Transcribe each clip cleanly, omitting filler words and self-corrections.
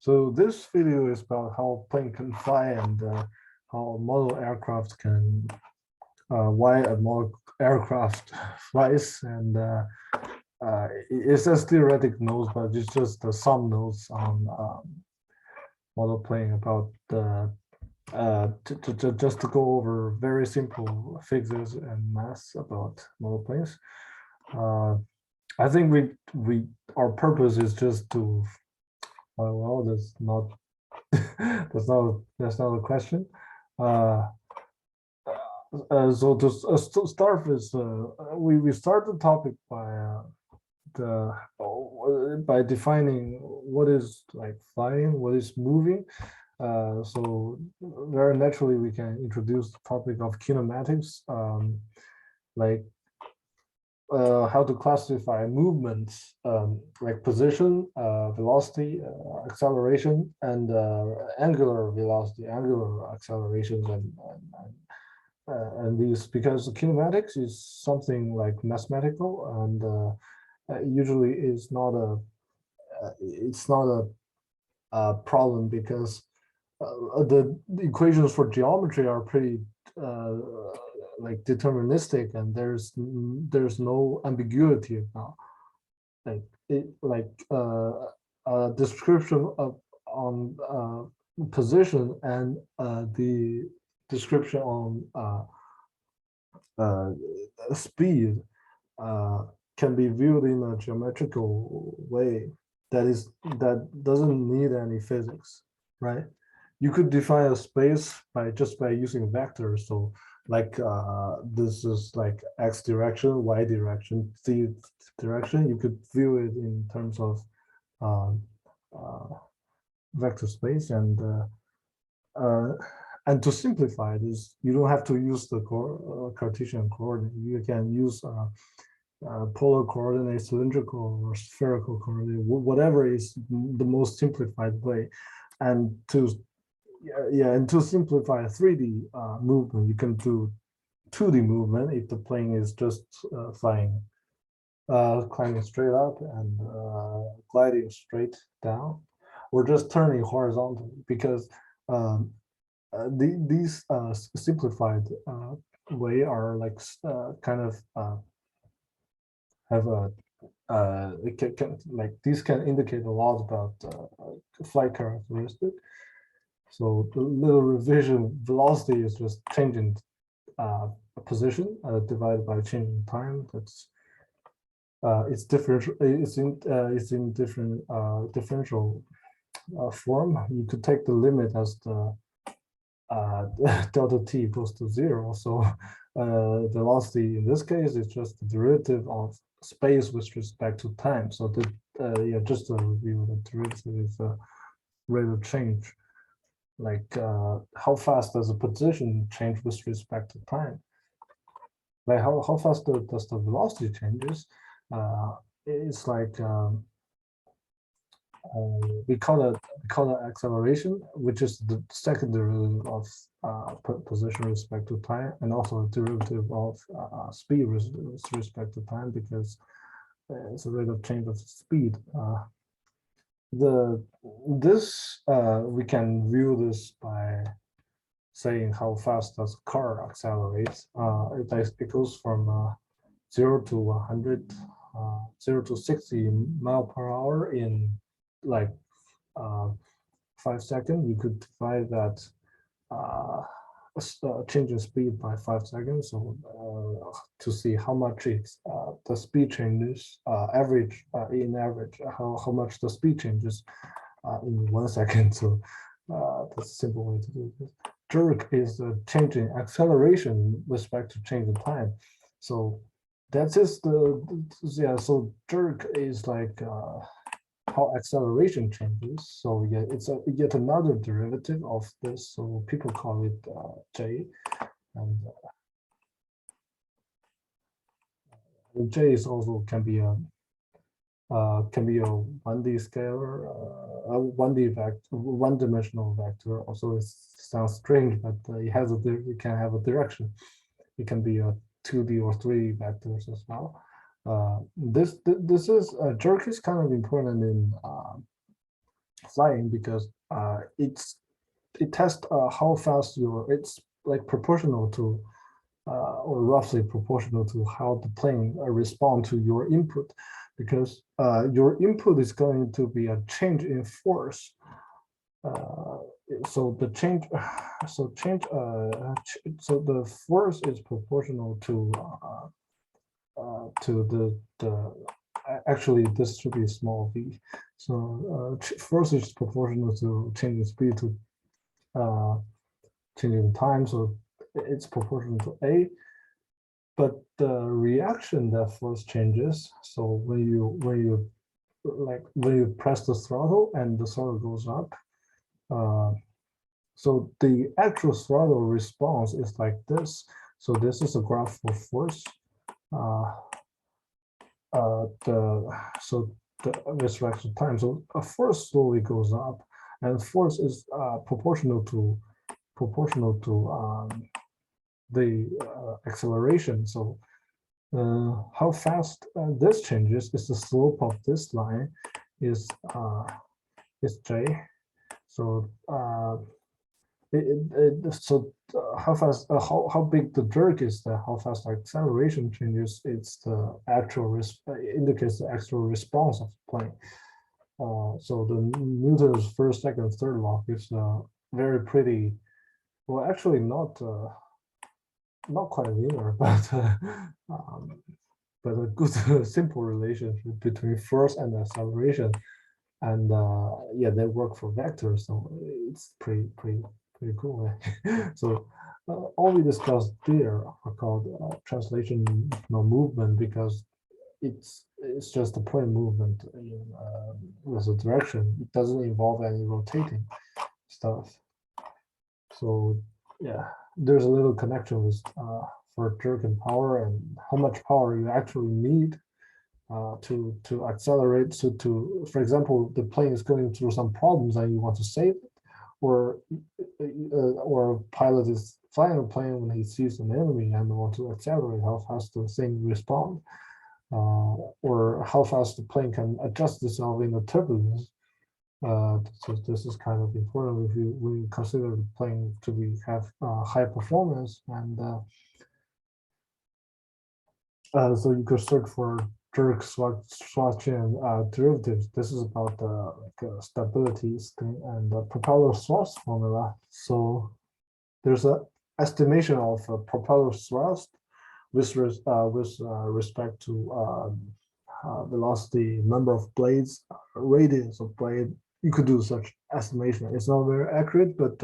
So this video is about how plane can fly and how a model aircraft can, why a model aircraft flies, and it says theoretic notes, but it's just some notes on model plane about the just to go over very simple physics and maths about model planes. I think we our purpose is just to well, that's not that's not a question. Uh, so to start with, we start the topic by defining what is like flying, what is moving. So very naturally we can introduce the topic of kinematics, like how to classify movements, like position, velocity, acceleration, and angular velocity, angular accelerations, and these, because kinematics is something like mathematical, and usually is not it's not a problem, because the equations for geometry are pretty like deterministic, and there's no ambiguity about like a description of on position, and the description on uh, speed uh, can be viewed in a geometrical way that doesn't need any physics, right? You could define a space by using vectors. So like this is like x direction, y direction, z direction. You could view it in terms of um, uh, vector space, uh, and to simplify this, you don't have to use the Cartesian coordinate. You can use polar coordinate, cylindrical or spherical coordinate, whatever is the most simplified way. And to simplify a 3D movement, you can do 2D movement if the plane is just flying, climbing straight up and gliding straight down, or just turning horizontally, because these simplified way are like kind of have a like these can indicate a lot about flight characteristic. So the little revision, velocity is just changing position divided by changing time. That's it's different. It's in different differential form. You could take the limit as the delta t equals to 0. So velocity in this case is just the derivative of space with respect to time. So the yeah, just to review, the derivative is the rate of change. Like how fast does a position change with respect to time? Like how fast does the velocity changes? It's like we call it acceleration, which is the second derivative of position with respect to time, and also a derivative of speed with respect to time, because it's a rate of change of speed. We can view this by saying how fast does a car accelerate. It goes from 0 to 100, 0 to 60 mile per hour in like 5 seconds. You could divide that change in speed by 5 seconds. So to see how much the speed changes, average in average, how much the speed changes in 1 second. So that's a simple way to do this. Jerk is a change in acceleration with respect to change in time. So that is yeah. So jerk is like how acceleration changes. So yeah, it's yet another derivative of this. So people call it J, and J is also can be a 1D scalar, a 1D vector, one-dimensional vector. Also, it sounds strange, but it can have a direction. It can be a 2D or 3D vectors as well. This is jerk is kind of important in flying because it tests how fast it's like proportional to or roughly proportional to how the plane respond to your input, because your input is going to be a change in force. So the change, so change, so the force is proportional to the actually this should be small v. So force is proportional to change in speed to change in time. So it's proportional to a. But the reaction that force changes. So when you press the throttle and the throttle goes up, so the actual throttle response is like this. So this is a graph for force. So the respect to time. So a force slowly goes up, and force is proportional to the acceleration. So how fast this changes is the slope of this line is j. So how fast how big the jerk is, that how fast the acceleration changes, it's the actual indicates the actual response of the plane. So the Newton's first, second, third law is very pretty, well actually not quite linear, but a good simple relationship between force and acceleration, and yeah, they work for vectors, so it's pretty cool. So all we discussed there are called translational movement, because it's just a point movement in with a direction. It doesn't involve any rotating stuff. So yeah, there's a little connection with for jerk and power, and how much power you actually need to accelerate. So for example, the plane is going through some problems and you want to save it, or a pilot is flying a plane when he sees an enemy and want to accelerate, how fast the thing respond, or how fast the plane can adjust itself in the turbulence. So this is kind of important if we consider the plane to have high performance, and so you could search for jerk Schwarzschild derivatives. This is about the stability thing and the propeller thrust formula. So there's an estimation of propeller thrust with respect to velocity, number of blades, radius of blade. You could do such estimation. It's not very accurate, but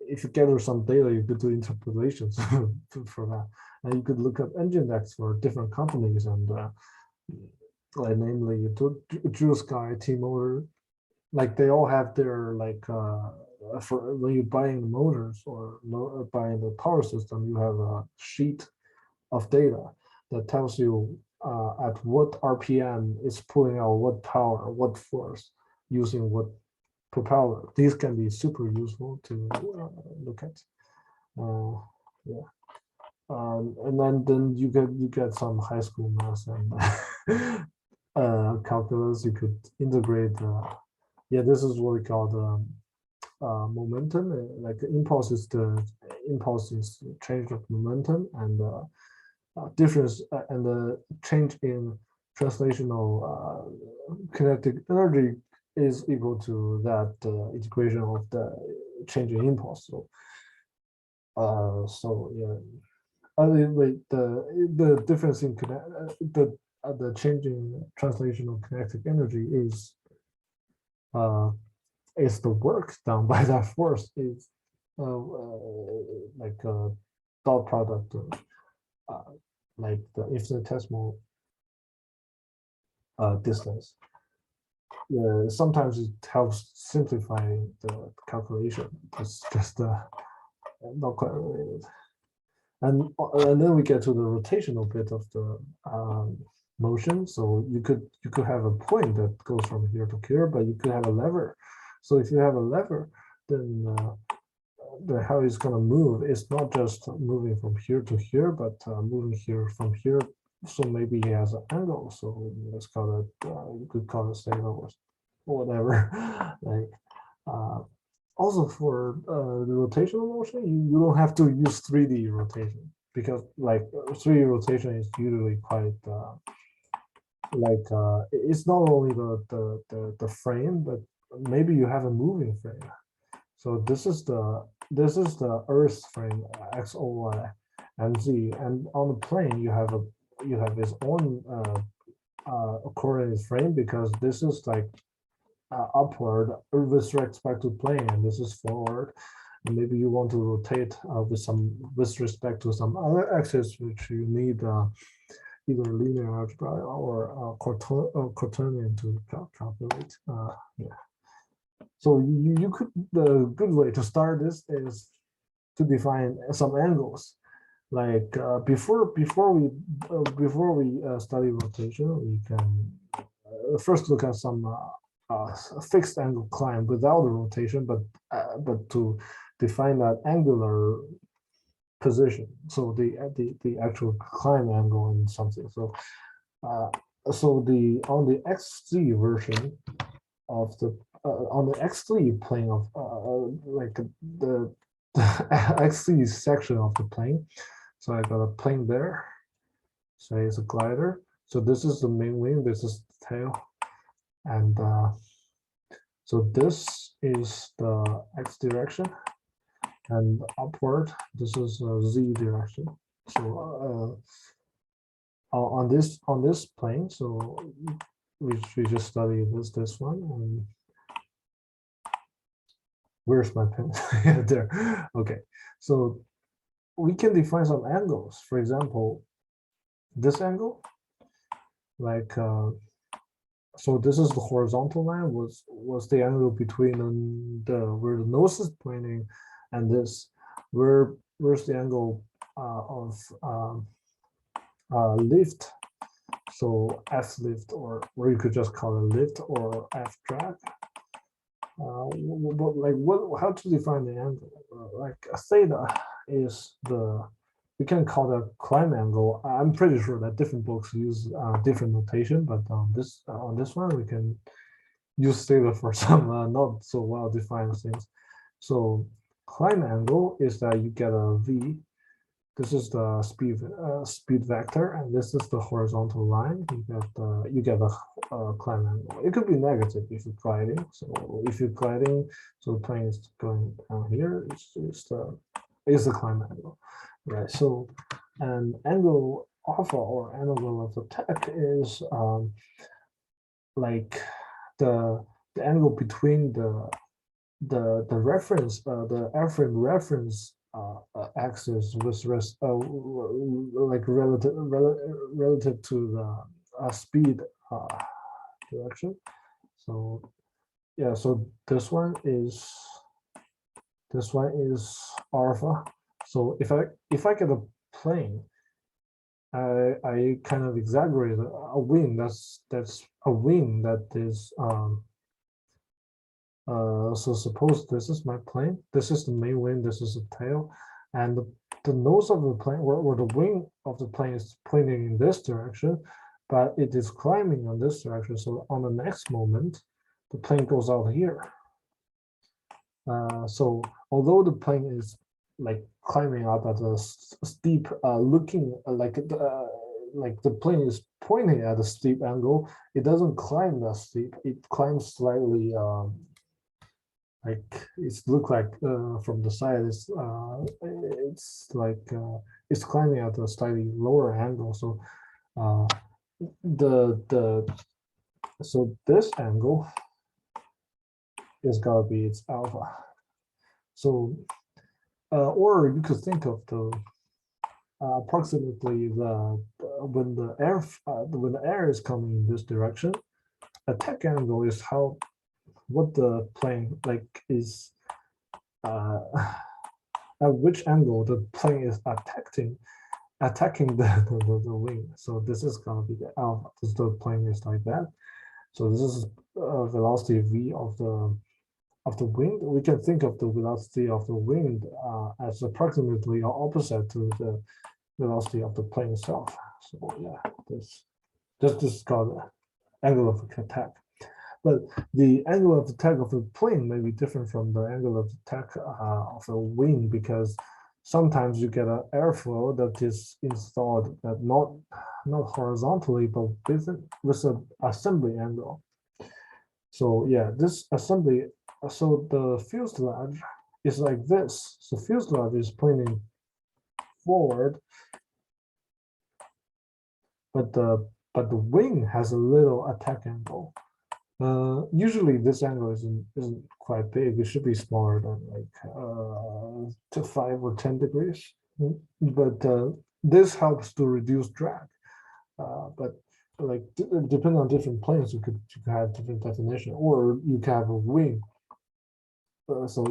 if you gather some data, you could do interpolations for that. And you could look up Nginx for different companies, and like namely Juice Sky, T-Motor, like they all have their for when you're buying the motors or buying the power system, you have a sheet of data that tells you at what RPM it's pulling out what power, what force, using what propeller. These can be super useful to look at. Yeah. And then you get some high school math and calculus. You could integrate. Yeah, this is what we call the momentum. Like impulse is change of momentum, and difference and the change in translational kinetic energy is equal to that integration of the change in impulse. So yeah. Wait, the difference in the change in translational kinetic energy is the work done by that force, is like a dot product, like the infinitesimal distance. Yeah, sometimes it helps simplify the calculation. It's just not quite related. And then we get to the rotational bit of the motion. So you could have a point that goes from here to here, but you could have a lever. So if you have a lever, then how it's going to move is not just moving from here to here, but moving here from here. So maybe he has an angle. So let's call it, you could call it, say, whatever. Like also for the rotational motion, you don't have to use 3D rotation because like 3D rotation is usually quite it's not only the frame, but maybe you have a moving frame. So this is the Earth frame X, O, Y, and Z, and on the plane you have its own coordinate frame because this is like upward with respect to plane, and this is forward. And maybe you want to rotate with respect to some other axis, which you need either linear algebra or quaternion to calculate. Yeah. So you could the good way to start this is to define some angles. Like before we study rotation, we can first look at some fixed angle climb without the rotation, but to define that angular position. So the actual climb angle and something. So on the XZ version of the on the XZ plane of like the XZ section of the plane. So I got a plane there. So it's a glider. So this is the main wing. This is the tail, and so this is the X direction, and upward this is Z direction. So on this plane, so we just study this one. And where's my pen? Yeah, there. Okay, so we can define some angles. For example, this angle, like so this is the horizontal line was the angle between where the nose is pointing and this. Where's the angle of lift? So F lift, or you could just call it lift or F drag. But like how to define the angle? Like theta is we can call that climb angle. I'm pretty sure that different books use different notation, but on this one we can use theta for some not so well defined things. So climb angle is that you get a v. This is the speed vector, and this is the horizontal line. You get a climb angle. It could be negative if you're gliding. So if you're gliding, so the plane is going down here. It's the climb angle, right? So an angle alpha or angle of attack is like the angle between the reference the airframe reference axis with like relative to the speed direction. So yeah, so this one is alpha. So if I get a plane, I kind of exaggerate a wing. That's a wing that is so suppose this is my plane, this is the main wing, this is the tail, and the nose of the plane or the wing of the plane is pointing in this direction, but it is climbing on this direction. So on the next moment, the plane goes out here. So although the plane is like climbing up at a steep, looking like the plane is pointing at a steep angle, it doesn't climb that steep. It climbs slightly. Like it's look like from the side, it's like it's climbing at a slightly lower angle. So so this angle is gotta be its alpha. So or you could think of the approximately when the air is coming in this direction, attack angle is what the plane like is at which angle the plane is attacking the wing. So this is gonna be the alpha. This the plane is like that. So this is velocity v of the wind. We can think of the velocity of the wind as approximately opposite to the velocity of the plane itself. So yeah, this is called angle of attack. But the angle of attack of a plane may be different from the angle of attack of a wing, because sometimes you get an airflow that is installed that not horizontally, but with an assembly angle. So yeah, this assembly, so the fuselage is like this. So fuselage is pointing forward, but the wing has a little attack angle. Usually this angle isn't quite big. It should be smaller than like to 5 or 10 degrees. But this helps to reduce drag. But like depending on different planes, you could have different definition, or you can have a wing. So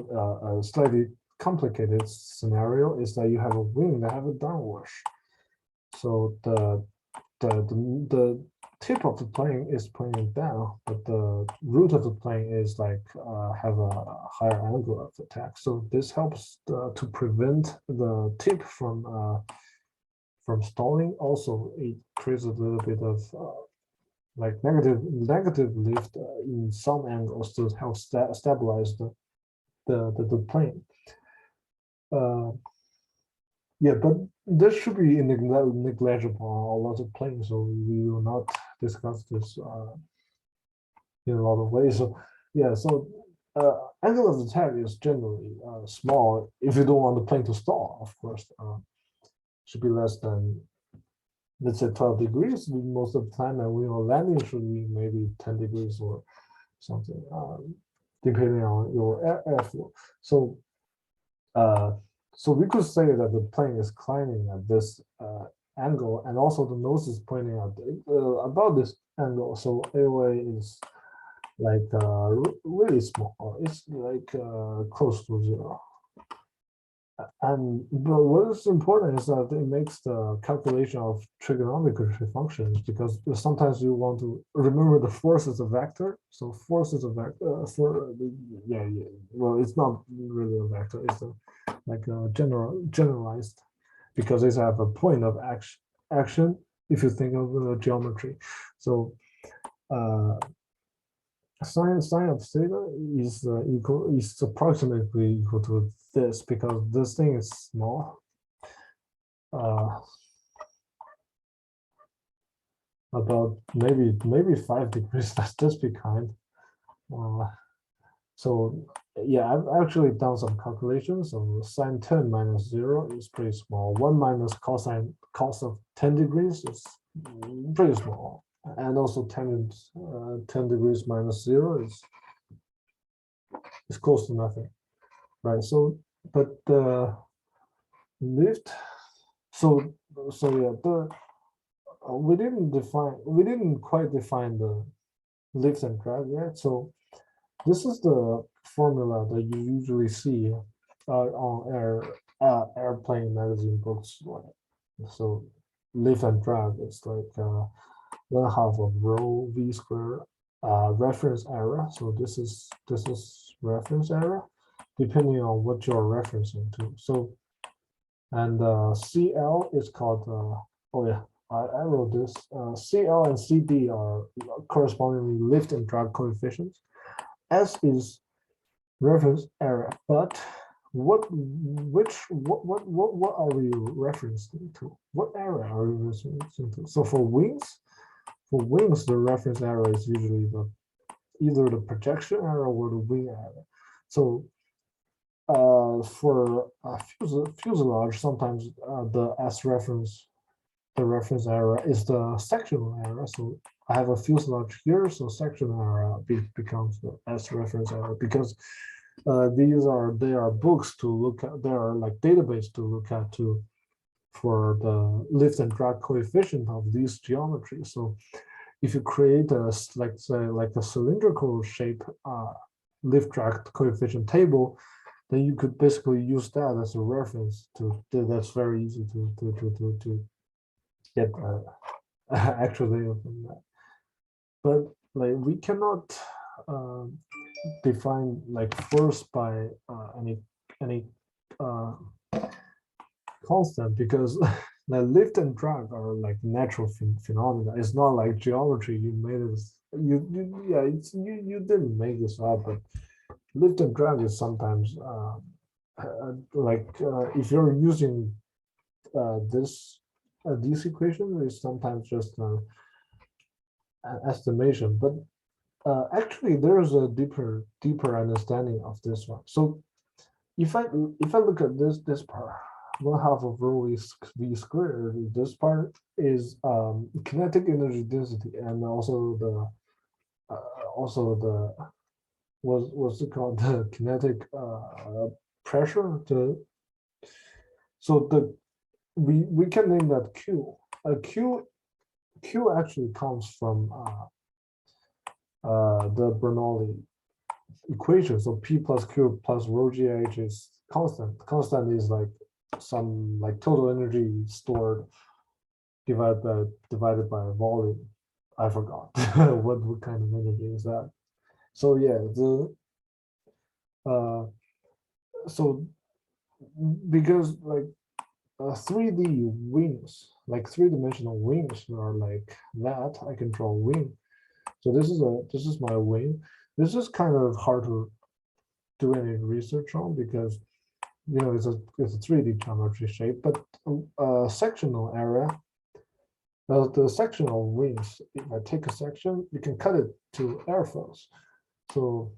a slightly complicated scenario is that you have a wing that have a downwash. So the tip of the plane is pointing down, but the root of the plane is like have a higher angle of attack. So this helps to prevent the tip from stalling. Also, it creates a little bit of like negative lift in some angles to help stabilize the plane. Yeah, but this should be negligible on a lot of planes, so we will not discuss this in a lot of ways. So yeah, so angle of attack is generally small if you don't want the plane to stall. Of course, should be less than, let's say, 12 degrees most of the time, and we know landing should be maybe 10 degrees or something, depending on your airflow. So so we could say that the plane is climbing at this angle, and also the nose is pointing at about this angle. So AOA is like really small. It's like close to 0. And but what is important is that it makes the calculation of trigonometry functions, because sometimes you want to remember the force is a vector. So force is a vector yeah. Well, it's not really a vector. It's like a generalized, because it have a point of action if you think of the geometry. So sine of theta is approximately equal to this, because this thing is small. About maybe 5 degrees. Let's just be kind. So yeah, I've actually done some calculations. So sine 10 minus 0 is pretty small. 1 minus cos of 10 degrees is pretty small. And also 10 degrees minus 0 is close to nothing, right? So, but the lift, so yeah, we didn't quite define the lift and drag yet. So this is the formula that you usually see on airplane magazine books. So lift and drag is like 1/2 of rho v squared reference error. So this is reference error, depending on what you're referencing to. So, and CL is called oh yeah, I wrote this. CL and CD are correspondingly lift and drag coefficients. S is reference error, but what are we referencing to? What error are we referencing to? So for wings, the reference error is usually either the projection error or the wing error. So for fuselage, sometimes the reference error is the sectional error. So I have a fuselage here, so sectional error becomes the S reference error, because they are books to look at. They are like database to look at for the lift and drag coefficient of these geometries. So if you create a like a cylindrical shape lift drag coefficient table, then you could basically use that as a reference to. That's very easy to get actual data from that. But like we cannot define like force by any constant, because Now, lift and drag are like natural phenomena. It's not like geometry. You made it. Yeah. You didn't make this up, but lift and drag is sometimes if you're using this these equations, is sometimes just an estimation. But actually, there's a deeper understanding of this one. So if I look at this part, 1/2 of rho is v squared. This part is kinetic energy density, and also the what's it called, the kinetic pressure. So we can name that Q. Q actually comes from the Bernoulli equation. So P plus Q plus rho GH is constant. Constant is like some like total energy stored divided by volume. I forgot what kind of energy is that. So yeah, so because like 3D wings, like three-dimensional wings are like that. I can draw a wing. So this is my wing. This is kind of hard to do any research on because it's a 3D geometry shape, but sectional area, the sectional wings, if I take a section, you can cut it to airfoils. So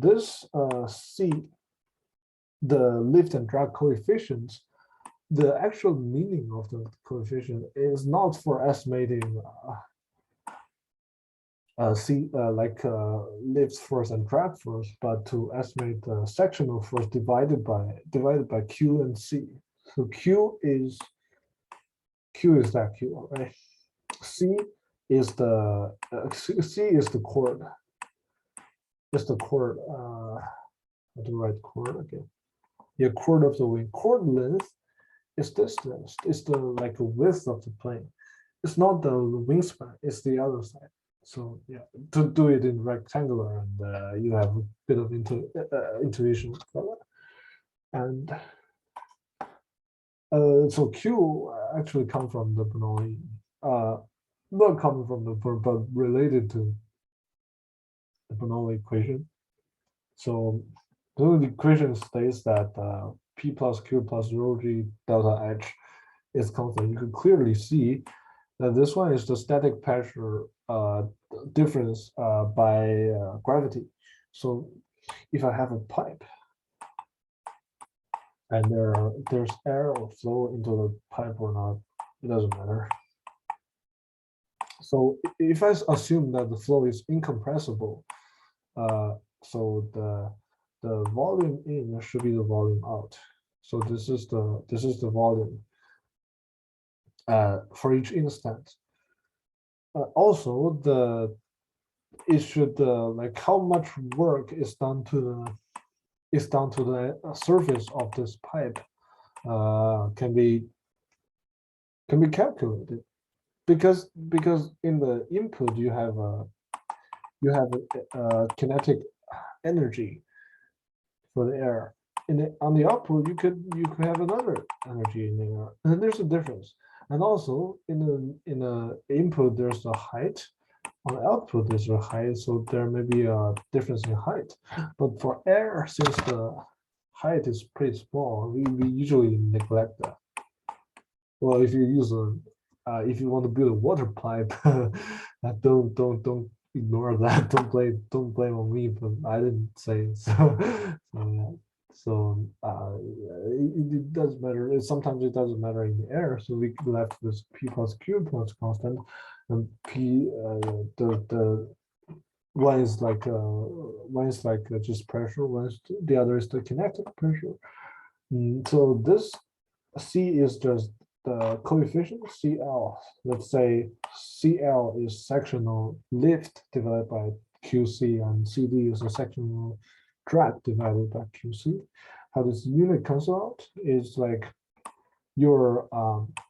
this C, the lift and drag coefficients, the actual meaning of the coefficient is not for estimating lift force and drag force, but to estimate the sectional force divided by Q and C. So Q is that Q, right? C is the chord. It's the chord. How to write chord again? Yeah, chord of the wing. Chord length is distance. It's the like the width of the plane. It's not the wingspan. It's the other side. So yeah, to do it in rectangular, and you have a bit of intuition for that. And so Q actually come from the Bernoulli, not coming from the but related to the Bernoulli equation. So the equation states that P plus Q plus rho G delta H is constant. You can clearly see that this one is the static pressure difference by gravity. So if I have a pipe and there's air or flow into the pipe or not, it doesn't matter. So if I assume that the flow is incompressible, so the volume in should be the volume out. So this is the volume for each instant. Also, it should like how much work is done to the surface of this pipe can be calculated because in the input you have a kinetic energy for the air. On the output you could have another energy in the air, and there's a difference. And also in the input there's a height, on the output there's a height, so there may be a difference in height. But for air, since the height is pretty small, we usually neglect that. Well, if you use if you want to build a water pipe, don't ignore that. Don't blame on me, but I didn't say it. So it does matter. Sometimes it doesn't matter in the air. So we left with P plus Q plus constant, and P the one is like just pressure. The other is the kinetic pressure. So this C is just the coefficient CL. Let's say CL is sectional lift divided by QC, and CD is a sectional drag divided by QC. How this unit comes out is like your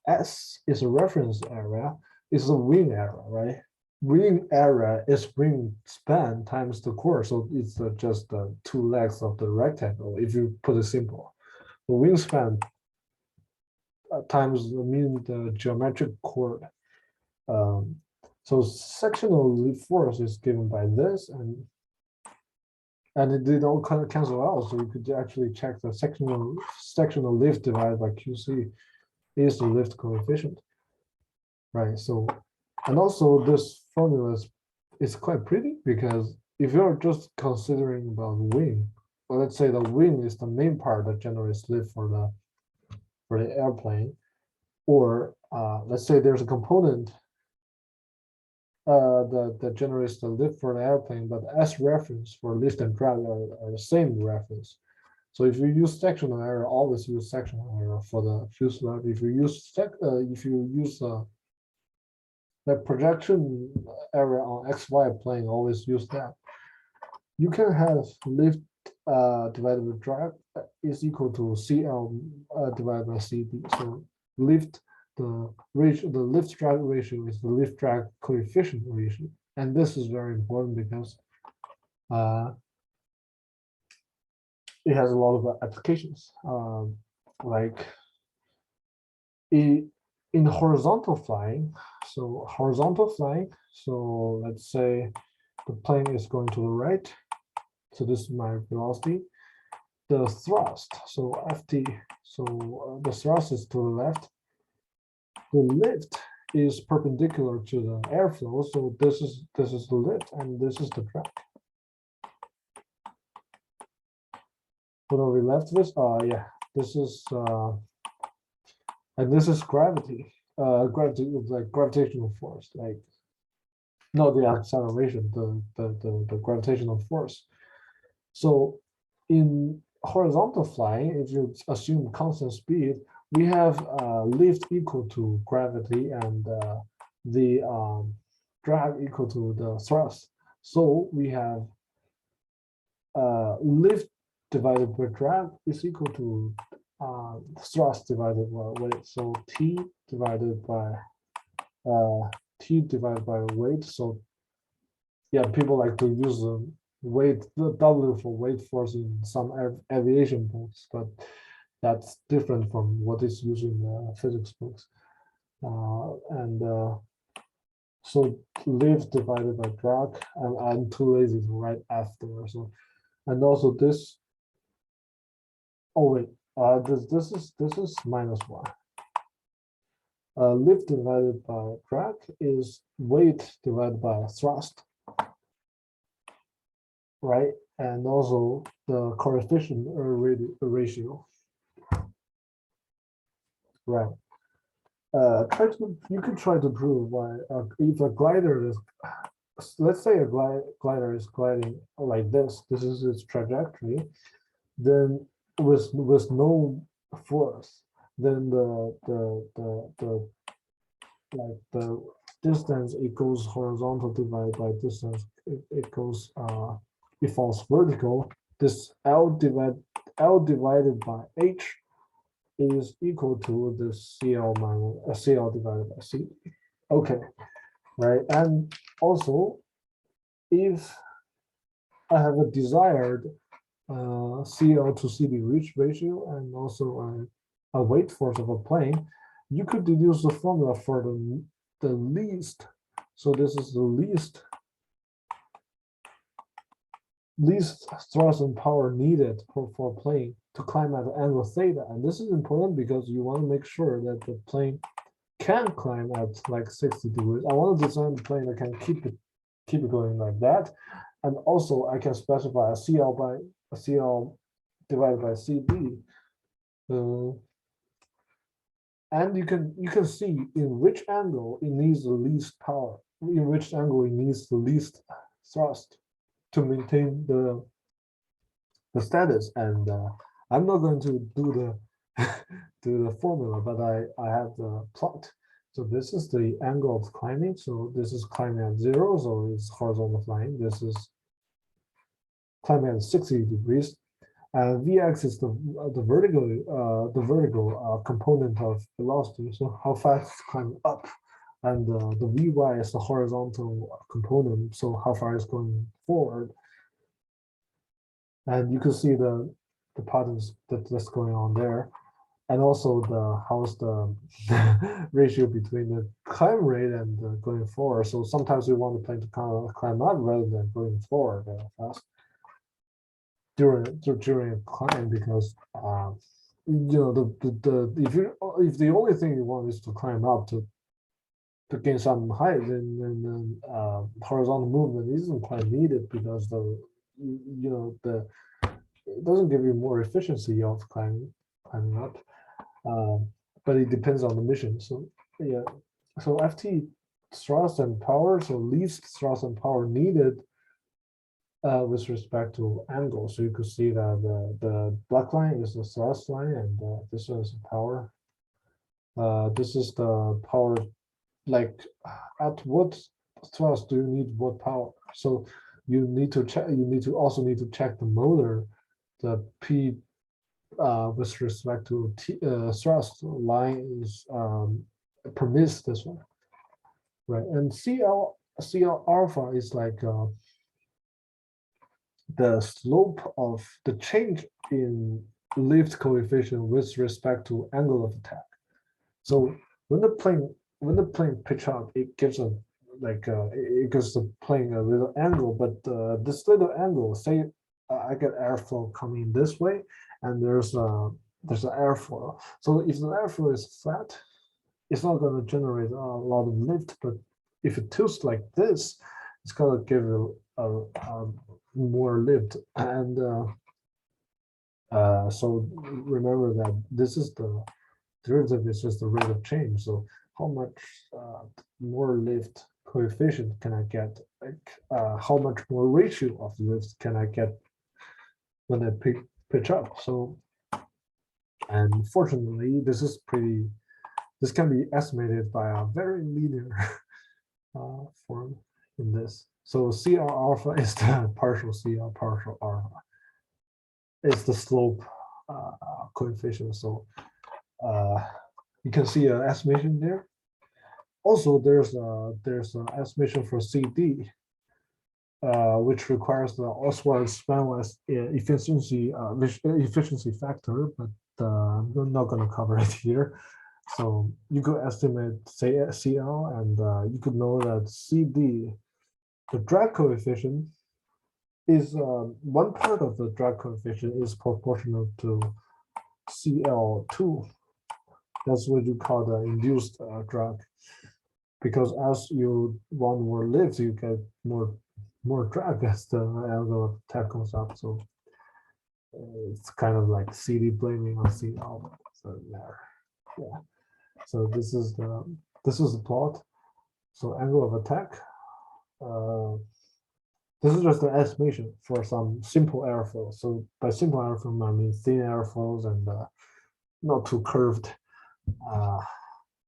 S is a reference area, is a wing area, right? Wing area is wing span times the chord, so it's just the two legs of the rectangle if you put it simple. the wingspan times the geometric chord. So sectional lift force is given by this, and they don't kind of cancel out. So you could actually check the sectional lift divided by QC is the lift coefficient, right? So, and also this formula is quite pretty, because if you're just considering about wing, well, let's say the wing is the main part that generates lift for the airplane, or let's say there's a component that generates the lift for the airplane, but as reference for lift and drag are the same reference. So if you use sectional area, always use sectional area for the fuselage. If you use the projection area on XY plane, always use that. You can have lift divided by drag is equal to CL divided by CD. So lift, the lift drag ratio is the lift drag coefficient ratio, and this is very important because it has a lot of applications. Like in horizontal flying, so let's say the plane is going to the right, so this is my velocity. The thrust, so FT, so the thrust is to the left. The lift is perpendicular to the airflow, so this is the lift, and this is the drag. What are we left with? Yeah, this is and this is gravity. Like gravitational force, like not the acceleration, the gravitational force. So in horizontal flying, if you assume constant speed, we have lift equal to gravity and the drag equal to the thrust. So we have lift divided by drag is equal to thrust divided by weight. So T divided by weight. So yeah, people like to use the weight, the W for weight force in some aviation books, but that's different from what is used in physics books. So lift divided by drag, and I'm too lazy to write after. So, and also this. Oh wait, this is -1. Lift divided by drag is weight divided by thrust, right? And also the coefficient ratio, right? You can try to prove why if a glider is, let's say a glider is gliding like this. This is its trajectory. Then with no force, then the distance, it goes horizontal divided by distance, it goes it falls vertical. This L divided by H is equal to the CL minus CL divided by C. Okay, right. And also, if I have a desired CL to CD reach ratio and also a weight force of a plane, you could deduce the formula for the least. So this is the least thrust and power needed for a plane to climb at the angle theta. And this is important because you want to make sure that the plane can climb at like 60 degrees. I want to design a plane that can keep it going like that. And also I can specify a CL divided by CD. And you can see in which angle it needs the least power, in which angle it needs the least thrust to maintain the status. And I'm not going to do the formula, but I have the plot. So this is the angle of climbing. So this is climbing at 0, so it's horizontal flying. This is climbing at 60 degrees. Vx is the vertical component of velocity. So how fast it's climbing up, and the Vy is the horizontal component. So how far it's going forward. And you can see the the patterns that's going on there, and also how's the ratio between the climb rate and going forward. So sometimes we want the plane to climb up rather than going forward very fast during a climb, because you know if the only thing you want is to climb up to gain some height, then horizontal movement isn't quite needed, because it doesn't give you more efficiency of climbing up. But it depends on the mission. So yeah, so FT thrust and power, so least thrust and power needed with respect to angle. So you could see that the black line is the thrust line, and this one is the power. This is the power, like at what thrust do you need what power? So you need to check. You also need to check the motor, the P with respect to thrust line is permits this one, right? And CL alpha is like the slope of the change in lift coefficient with respect to angle of attack. So when the plane pitch up, it gives a it gives the plane a little angle, but this little angle, say I get airflow coming this way, and there's an airfoil. So if the airfoil is flat, it's not going to generate a lot of lift. But if it tilts like this, it's going to give you a more lift. And so remember that this is the derivative is just the rate of change. So how much more lift coefficient can I get? Like how much more ratio of lift can I get when I pitch up? So, and fortunately, this can be estimated by a very linear form in this. So CR alpha is the partial CR partial alpha. It's the slope coefficient. So you can see an estimation there. Also, there's an estimation for CD, which requires the Oswald-Spanwest efficiency factor, but I'm not going to cover it here. So you could estimate, say, CL, and you could know that CD, the drag coefficient, is one part of the drag coefficient is proportional to CL2. That's what you call the induced drag, because as you want more lift, you get more drag as the angle of attack goes up. So it's kind of like CD blaming on CL. So yeah. So this is the plot. So angle of attack. This is just an estimation for some simple airflow. So by simple airflow, I mean thin airflows and not too curved.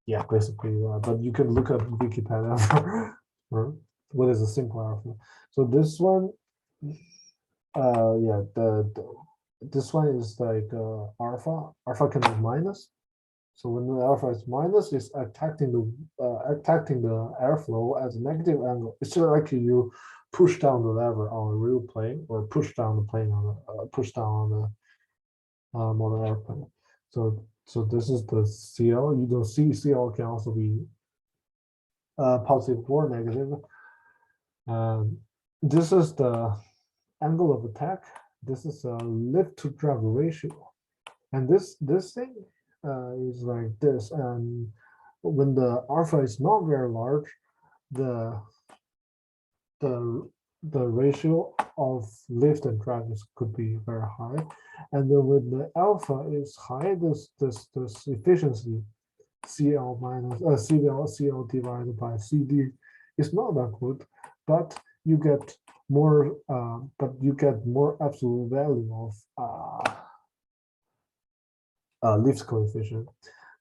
Yeah, basically. But you can look at Wikipedia for what is a simple airflow. So this one, yeah, this one is like alpha. Alpha can be minus. So when the alpha is minus, it's attacking the airflow at a negative angle. It's just like you push down the lever on a real plane, or push down the plane on push down on the model airplane. So this is the CL. You don't see CL can also be positive or negative. This is the angle of attack. This is a lift to drag ratio, and this thing is like this. And when the alpha is not very large, the ratio of lift and drag could be very high. And then when the alpha is high, this efficiency CL minus CL divided by CD is not that good, but you get more absolute value of lift coefficient.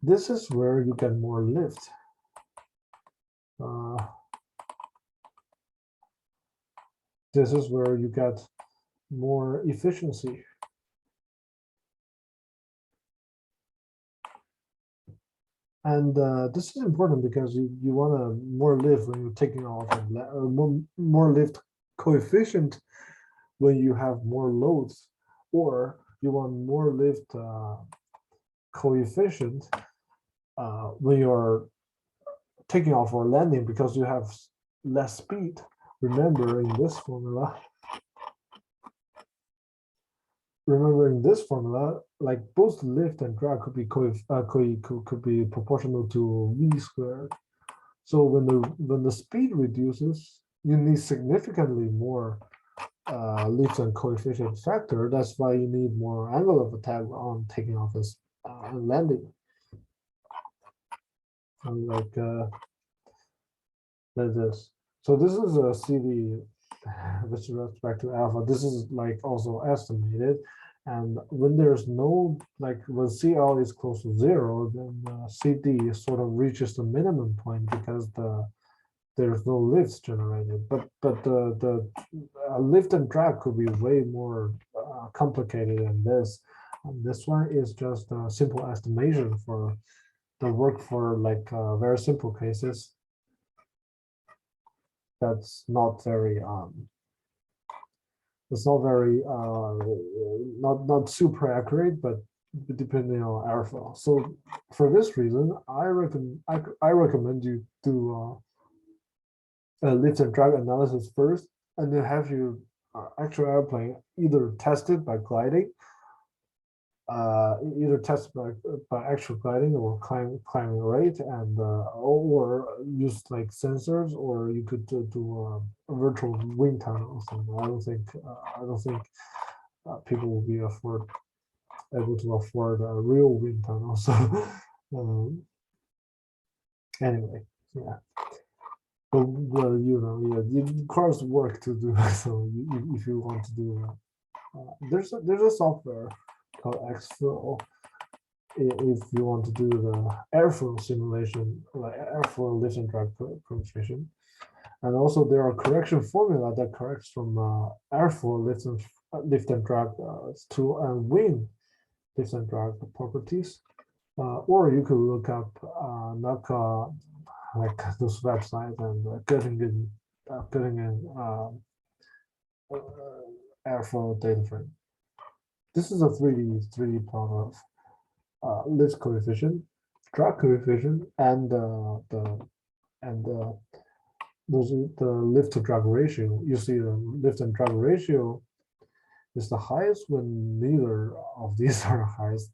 This is where you get more lift. This is where you get more efficiency. And this is important because you want a more lift when you're taking off, and more lift coefficient when you have more loads, or you want more lift coefficient when you're taking off or landing because you have less speed. Remember in this formula, like both lift and drag could be could be proportional to v squared. So when the speed reduces, you need significantly more lift and coefficient factor. That's why you need more angle of attack on taking off and landing. And like this. So this is a CD with respect to alpha. This is like also estimated. And when there's no, like when CL is close to 0, then CD sort of reaches the minimum point because there's no lifts generated. But the lift and drag could be way more complicated than this. And this one is just a simple estimation for the work for like very simple cases. That's not very it's not very not super accurate, but depending on alpha. So for this reason, I recommend you do lift and drag analysis first, and then have your actual airplane either tested by gliding, either tested by actual gliding or climbing rate, and or use like sensors, or you could do a virtual wind tunnel. So I don't think people will be able to afford a real wind tunnel. So anyway, yeah. But well, you know, yeah, it requires work to do. So if you want to do there's a software called Xflow if you want to do the airflow simulation, like airflow lift and drag penetration. And also there are correction formula that corrects from airflow lift and drag to wind lift and drag properties. Or you could look up like those websites and getting in airflow data frame. This is a 3D plot of lift coefficient, drag coefficient, and the lift to drag ratio. You see the lift and drag ratio is the highest when neither of these are highest.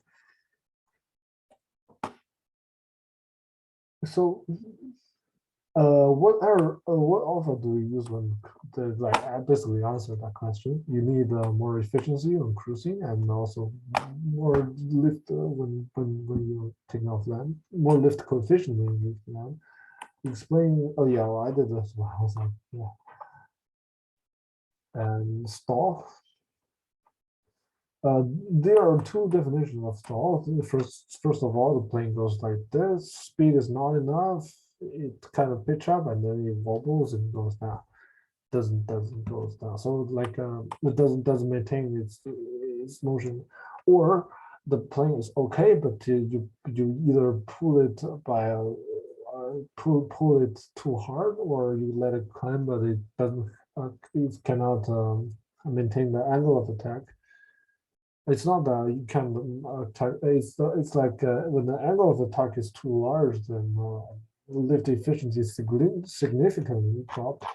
So what alpha do we use when I basically answered that question? You need more efficiency on cruising, and also more lift when you're taking off land, more lift coefficient when you lift land. Explain. Oh yeah, well, I did this one. I was like, yeah. And stall. There are two definitions of stall. First of all, the plane goes like this. Speed is not enough. It kind of pitch up and then it wobbles and goes down. Doesn't goes down. So like it doesn't maintain its motion, or the plane is okay, but you either pull it by pull it too hard, or you let it climb, but it doesn't it cannot maintain the angle of attack. It's not that you can attack. It's like when the angle of attack is too large, then lift efficiency is significantly dropped.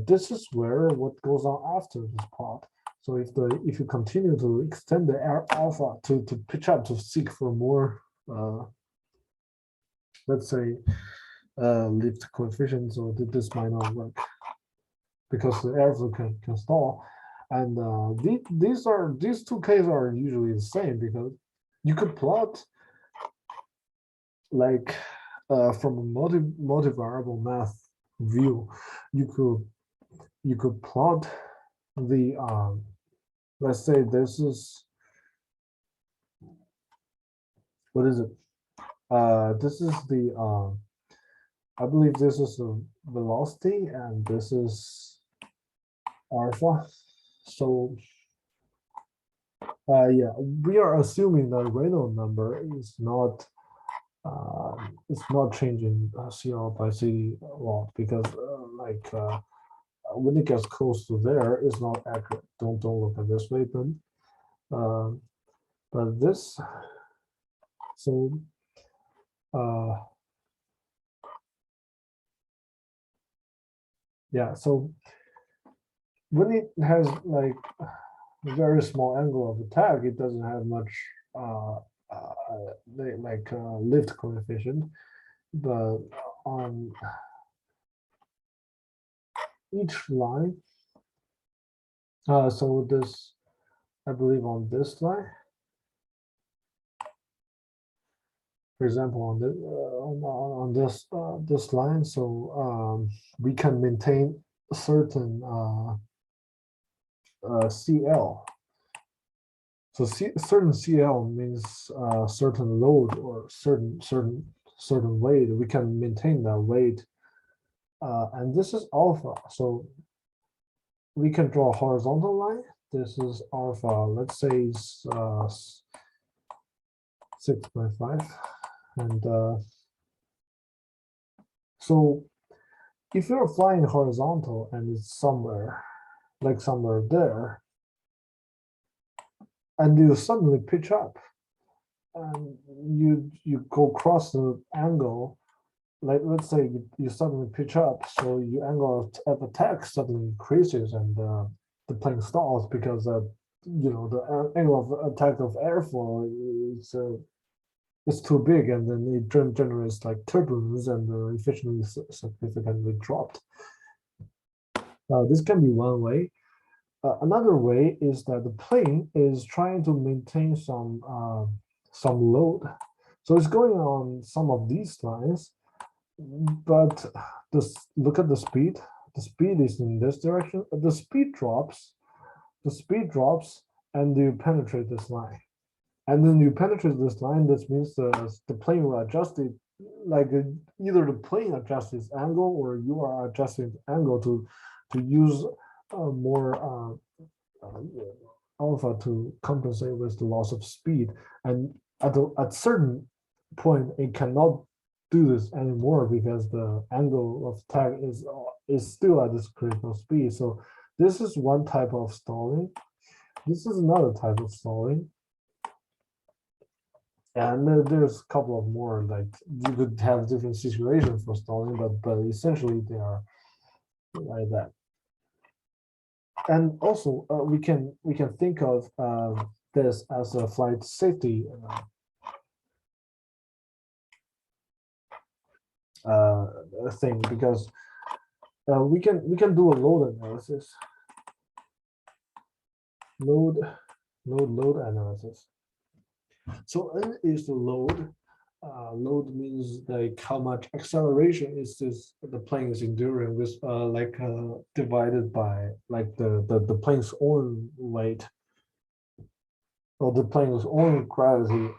This is where what goes on after this part. So if you continue to extend the alpha to pitch up to seek for more, let's say, lift coefficients, so this might not work because the airflow can stall. And these two cases are usually the same, because you could plot like from a multivariable math view, you could plot the let's say this is, what is it? This is the I believe this is the velocity, and this is alpha. So yeah, we are assuming that Reynolds number is not it's not changing CL by CD a lot, because when it gets close to there, it's not accurate. Don't look at this way, but But this, so yeah, so when it has like a very small angle of attack, it doesn't have much lift coefficient, but on each line, so this, I believe on this line, for example, on the on this this line, so we can maintain a certain CL. So certain CL means certain load or certain weight. We can maintain that weight, and this is alpha. So we can draw a horizontal line. This is alpha. Let's say it's 6.5, and so if you're flying horizontal and it's somewhere like somewhere there, and you suddenly pitch up, and you go cross the angle, like let's say you suddenly pitch up, so your angle of attack suddenly increases, and the plane stalls because the angle of attack of airflow is it's too big, and then it generates like turbulence, and the efficiency is significantly dropped. This can be one way. Another way is that the plane is trying to maintain some load, so it's going on some of these lines, but look at the speed. The speed is in this direction. The speed drops. The speed drops, and you penetrate this line. And then you penetrate this line. This means the plane will adjust it. Like either the plane adjusts its angle, or you are adjusting the angle to use more alpha to compensate with the loss of speed. And at certain point, it cannot do this anymore because the angle of attack is still at this critical speed. So this is one type of stalling. This is another type of stalling. And there's a couple of more, like you could have different situations for stalling, but essentially they are like that. And also we can think of this as a flight safety thing, because we can do a load analysis, load analysis. So N is the load. Load means like how much acceleration is the plane is enduring, with divided by like the plane's own weight, or the plane's own gravity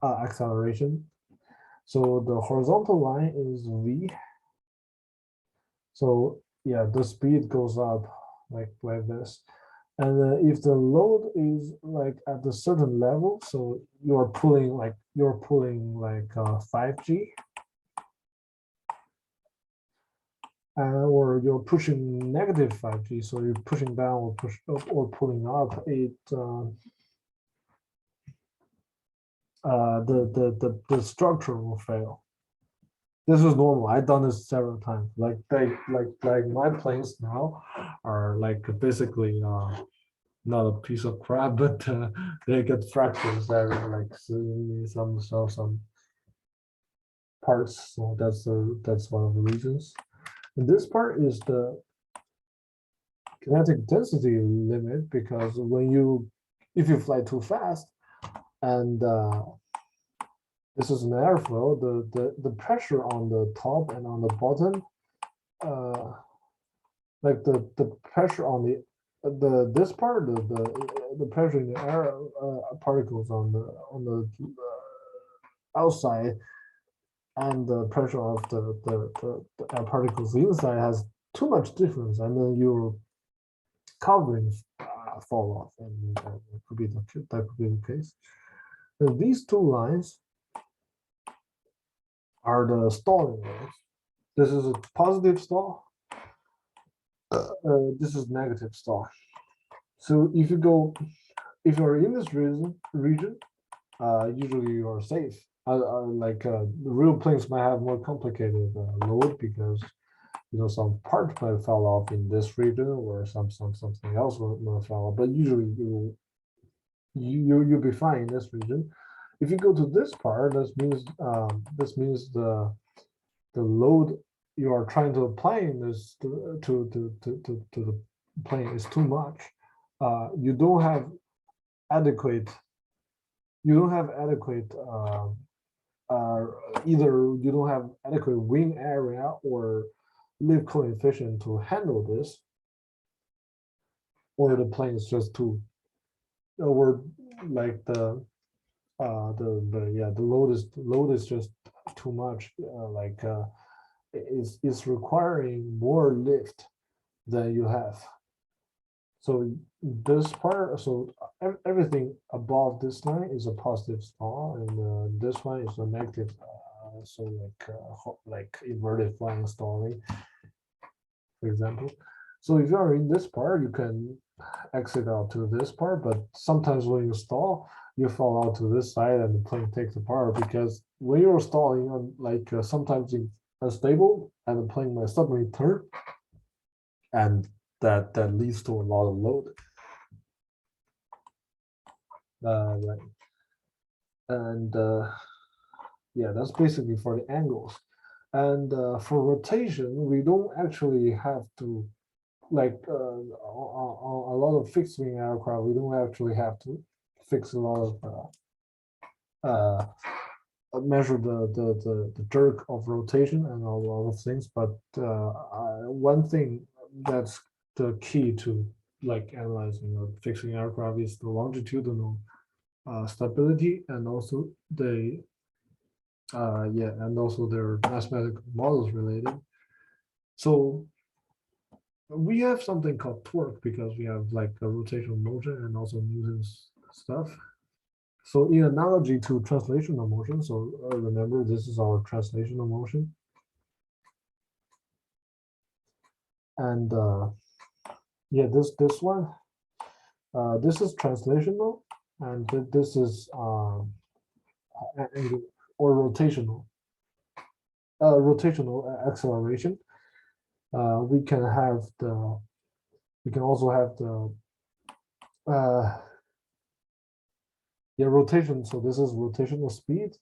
acceleration. So the horizontal line is V. So yeah, the speed goes up like this. And if the load is like at a certain level, so you're pulling like 5G, or you're pushing negative 5G, so you're pushing down or push up or pulling up, it the structure will fail. This is normal. I've done this several times. Like my planes now are like basically not a piece of crap, but they get fractures that are like some parts. So that's one of the reasons. And this part is the kinetic density limit, because if you fly too fast, and this is an airflow, the pressure on the top and on the bottom, like the pressure on this part, the pressure in the air particles on the outside, and the pressure of the air particles inside has too much difference, and then your coverings fall off, and that could be the case. And these two lines are the stalling lines. This is a positive stall. This is negative stall. So if you go if you're in this region, usually you are safe. The real planes might have more complicated load because some part might fall off in this region or something else will fall off. But usually you'll be fine in this region. If you go to this part, this means the load you are trying to apply in this to the plane is too much. You don't have adequate. You don't have adequate. Uh, Either you don't have adequate wing area or lift coefficient to handle this, or the plane is just too, or like the load is just too much. It's requiring more lift than you have. So this part, so everything above this line is a positive stall, and this one is a negative. So like inverted flying stalling, for example. So if you are in this part, you can exit out to this part, but sometimes when you stall, you fall out to this side and the plane takes apart, because when you're stalling, sometimes it's unstable and the plane might suddenly turn, and that leads to a lot of load. Right. And yeah, that's basically for the angles. And for rotation, we don't actually have to, like on a lot of fixed wing aircraft, we don't actually have to fix a lot of measure the jerk of rotation and a lot of things. But one thing that's the key to like analyzing or fixing aircraft is the longitudinal stability, and also the and also their mathematical models related. So we have something called torque because we have like a rotational motion and also Newton's stuff. So in analogy to translational motion, so remember this is our translational motion. And yeah, this one, this is translational, and this is or rotational. Rotational acceleration. We can also have the rotation. So this is rotational speed,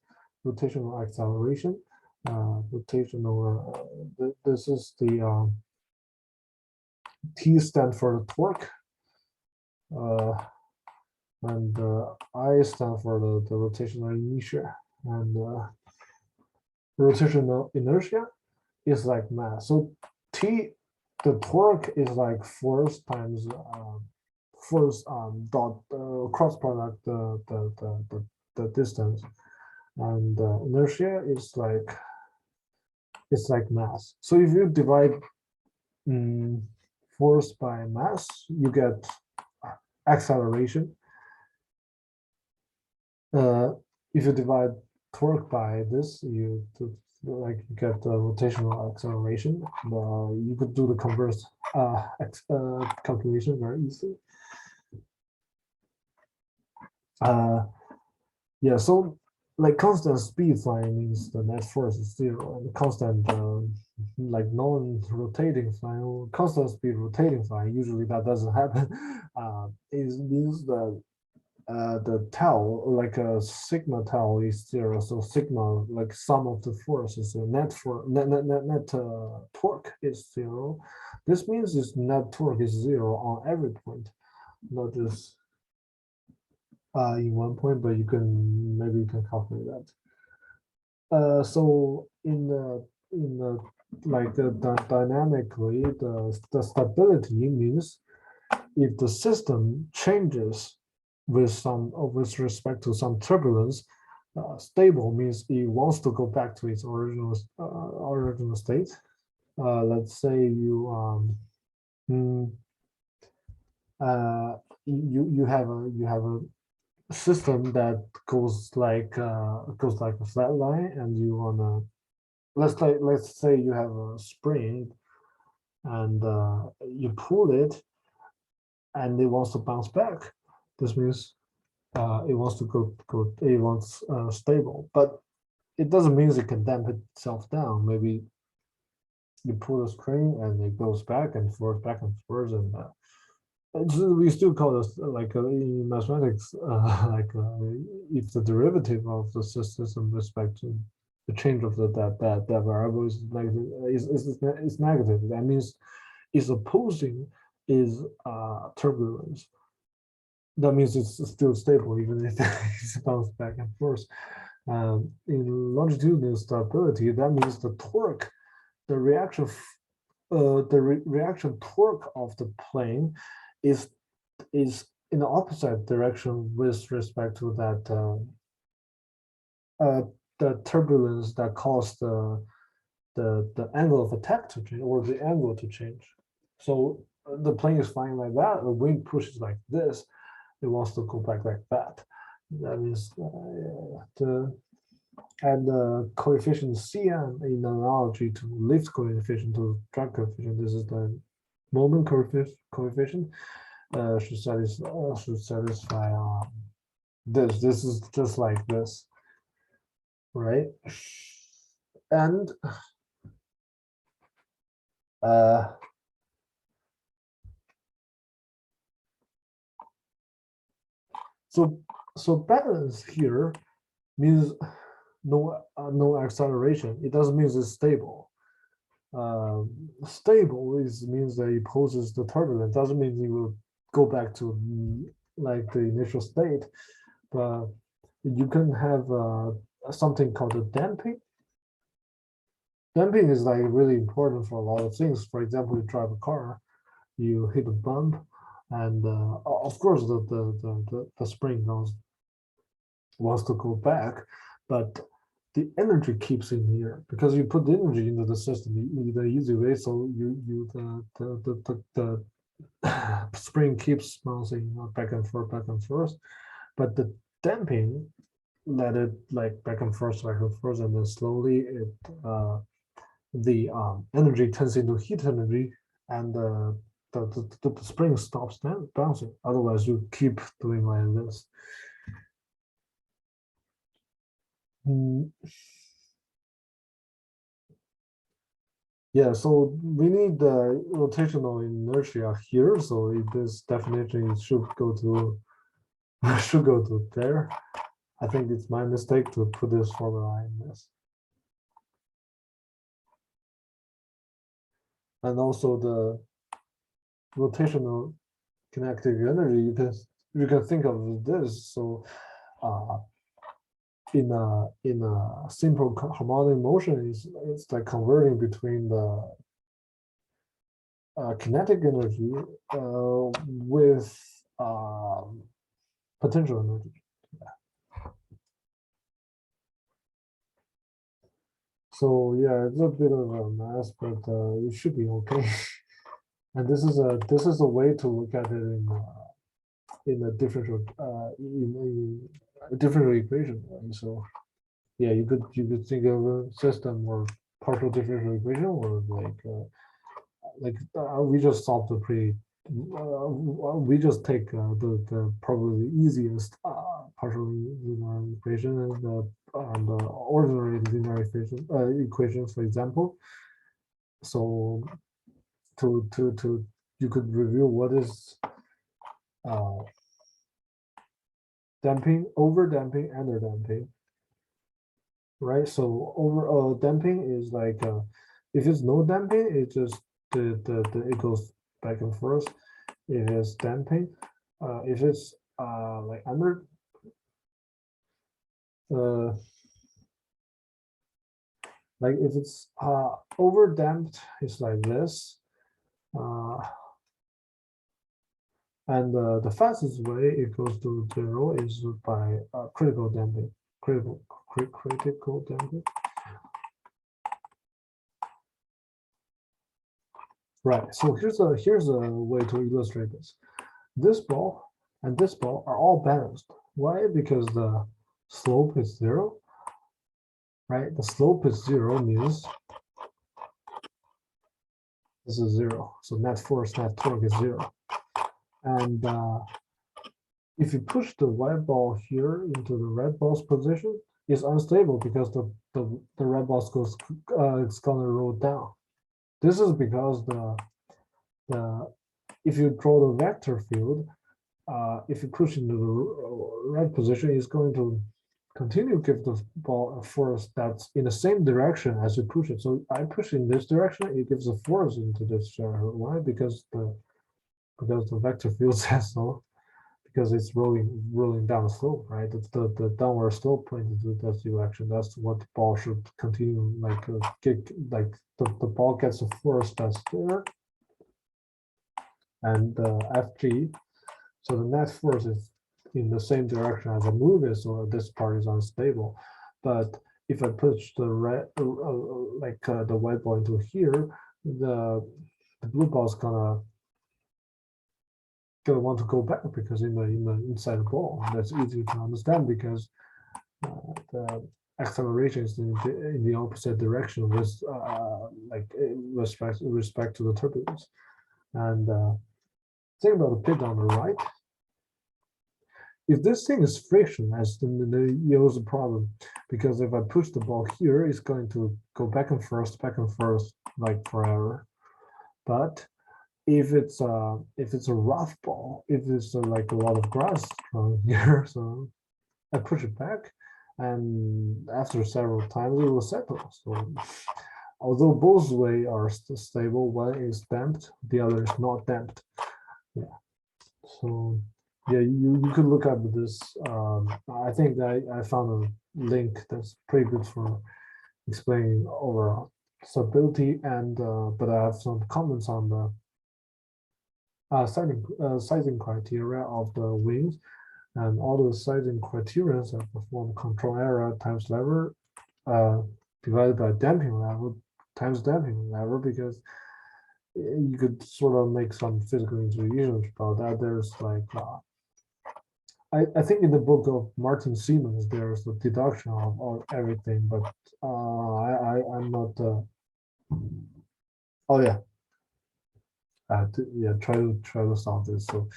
rotational acceleration, rotational. This is the T stand for the torque, and I stand for the rotational inertia, and rotational inertia is like mass. So T, the torque is like force times force dot cross product the distance, and inertia is like, it's like mass. So if you divide force by mass, you get acceleration. If you divide torque by this, you get the rotational acceleration. You could do the converse calculation very easily. Yeah, so like constant speed flying means the net force is zero, and constant like non-rotating flying, constant speed rotating flying, usually that doesn't happen. It means that the tau, like a sigma tau, is zero. So sigma, like sum of the forces, so net torque is zero. This means this net torque is zero on every point, not just in one point, but maybe you can calculate that. So in the like dynamically, the stability means if the system changes with respect to some turbulence, stable means it wants to go back to its original state. Let's say you you have a system that goes like a flat line, and you wanna, let's say you have a spring, and you pull it and it wants to bounce back. This means it wants to it wants stable, but it doesn't mean it can damp itself down. Maybe you pull the string and it goes back and forth, and we still call this like in mathematics, like if the derivative of the system respect to the change of that variable is negative, is negative. That means its opposing is turbulence. That means it's still stable even if it's bounced back and forth. In longitudinal stability, that means the torque, the reaction reaction torque of the plane is in the opposite direction with respect to that the turbulence that caused the angle of attack to change, or the angle to change. So the plane is flying like that, the wind pushes like this, it wants to go back like that. That means and the coefficient Cn in analogy to lift coefficient to drag coefficient. This is the moment coefficient. Should satisfy this. This is just like this, right? And so balance here means no acceleration. It doesn't mean it's stable. Stable means that it poses the turbulence. Doesn't mean it will go back to like the initial state, but you can have something called a damping. Damping is like really important for a lot of things. For example, you drive a car, you hit a bump, and of course the spring wants to go back, but the energy keeps in here because you put the energy into the system in the easy way. So the spring keeps bouncing back and forth, but the damping let it like back and forth, and then slowly it the energy turns into heat energy, and the spring stops bouncing. Otherwise, you keep doing like this. Yeah, so we need the rotational inertia here. So this definition should go to there. I think it's my mistake to put this formula in this. And also the rotational kinetic energy, you can think of this. So in a simple harmonic motion, it's like converting between the kinetic energy with potential energy. Yeah. So yeah, it's a bit of a mess, but it should be okay. And this is a way to look at it in a differential in a differential equation. And so yeah, you could think of a system or partial differential equation, or we just solved the we just take the probably easiest partial linear equation and the ordinary linear equation, for example. So you could review what is damping, over damping, under damping, right? So over damping is like if it's no damping, it just it goes back and forth. It is damping. If it's like under like if it's over damped, it's like this. And the fastest way it goes to 0 is by critical damping. Critical damping. Right. So here's a way to illustrate this. This ball and this ball are all balanced. Why? Because the slope is 0. Right. The slope is 0 means this is 0. So net force, net torque is 0. And if you push the white ball here into the red ball's position, it's unstable because the red ball goes it's gonna roll down. This is because the if you draw the vector field, if you push into the red position, it's going to continue give the ball a force that's in the same direction as you push it. So I push in this direction, it gives a force into this direction. Why? Because the vector field says so. Because it's rolling down the slope, right? The downward slope pointed to that direction. That's what the ball should continue like kick, like the ball gets a force that's there, and FG. So the net force is in the same direction as the move is, so this part is unstable. But if I push the red, the white ball into here, the blue ball is gonna want to go back because in the inside the ball. That's easy to understand because the acceleration is in the opposite direction with respect to the turbulence. And think about the pit on the right. If this thing is frictionless, then it yields a problem because if I push the ball here, it's going to go back and forth like forever. But if it's a rough ball, if it's like a lot of grass from here, so I push it back, and after several times it will settle. So although both ways are stable, one is damped, the other is not damped. Yeah. So yeah, you could look up this. I think that I found a link that's pretty good for explaining overall stability, and but I have some comments on the sizing criteria of the wings, and all the sizing criteria are perform control area times lever divided by damping level times damping level, because you could sort of make some physical intuitions about that. There's like I think in the book of Martin Siemens there's a deduction of everything, but I'm not oh yeah. Yeah, try to solve this. So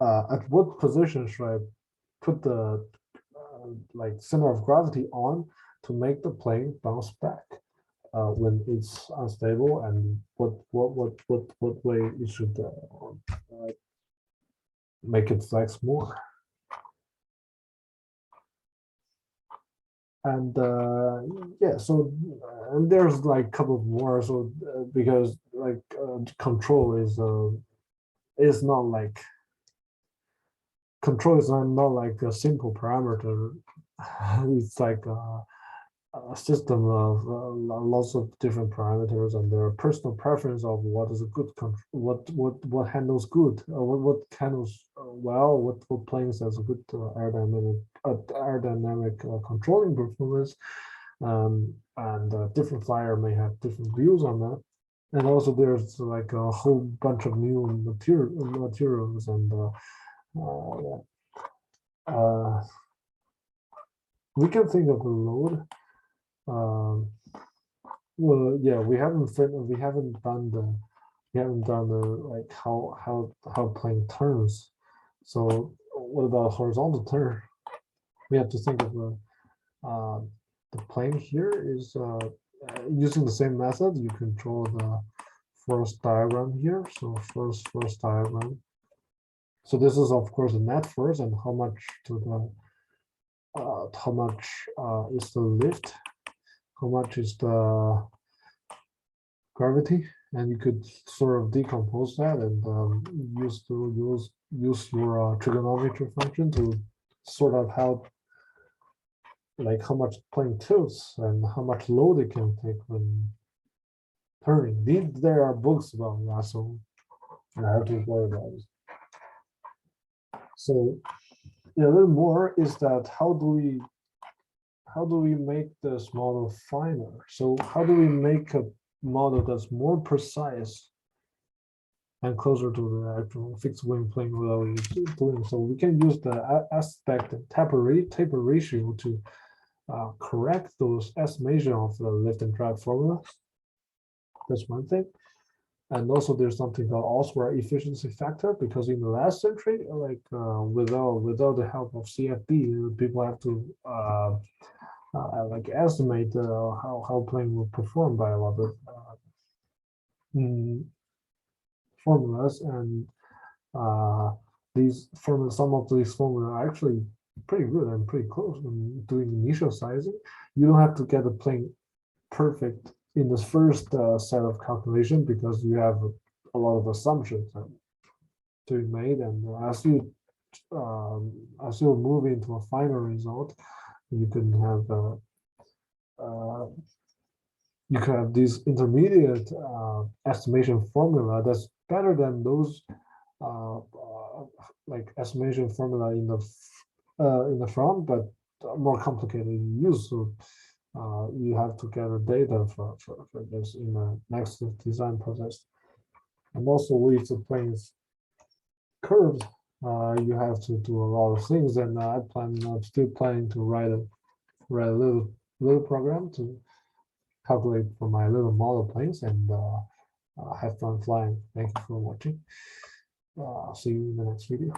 at what position should I put the like center of gravity on to make the plane bounce back when it's unstable, and what way it should make it flex more? And yeah, so and there's like a couple more. So because like control is not like control is not like a simple parameter. It's like a system of lots of different parameters, and there are personal preference of what is a good control, what handles good, what handles well, what planes has a good aerodynamic controlling performance, and different flyer may have different views on that. And also there's like a whole bunch of new materials and we can think of a load. Well, yeah, we haven't done the like how plane turns. So what about horizontal turn? We have to think of the plane here is using the same method. You can draw the first diagram here. So first diagram. So this is of course the net force and how much to the how much is the lift, how much is the gravity, and you could sort of decompose that and use your trigonometry function to sort of how like how much plane tilts and how much load it can take when turning. There are books about that, so I have to worry about it. So yeah, a little more is that how do we make this model finer? So how do we make a model that's more precise and closer to the actual fixed wing plane without doing? So we can use the aspect taper ratio to correct those estimation of the lift and drag formula. That's one thing. And also there's something called Osborne efficiency factor, because in the last century, like without the help of CFD, people have to like estimate how plane will perform by a lot of formulas, and some of these formulas are actually pretty good and pretty close when doing initial sizing. You don't have to get the plane perfect in the first set of calculation, because you have a lot of assumptions to be made, and as you move into a final result, you can have you can have this intermediate estimation formula that's better than those like estimation formula in the front, but more complicated in use. So you have to gather data for this in the next design process. And also with the planes curves, you have to do a lot of things, and I'm still planning to write a little program to calculate for my little model planes, and have fun flying. Thank you for watching. See you in the next video.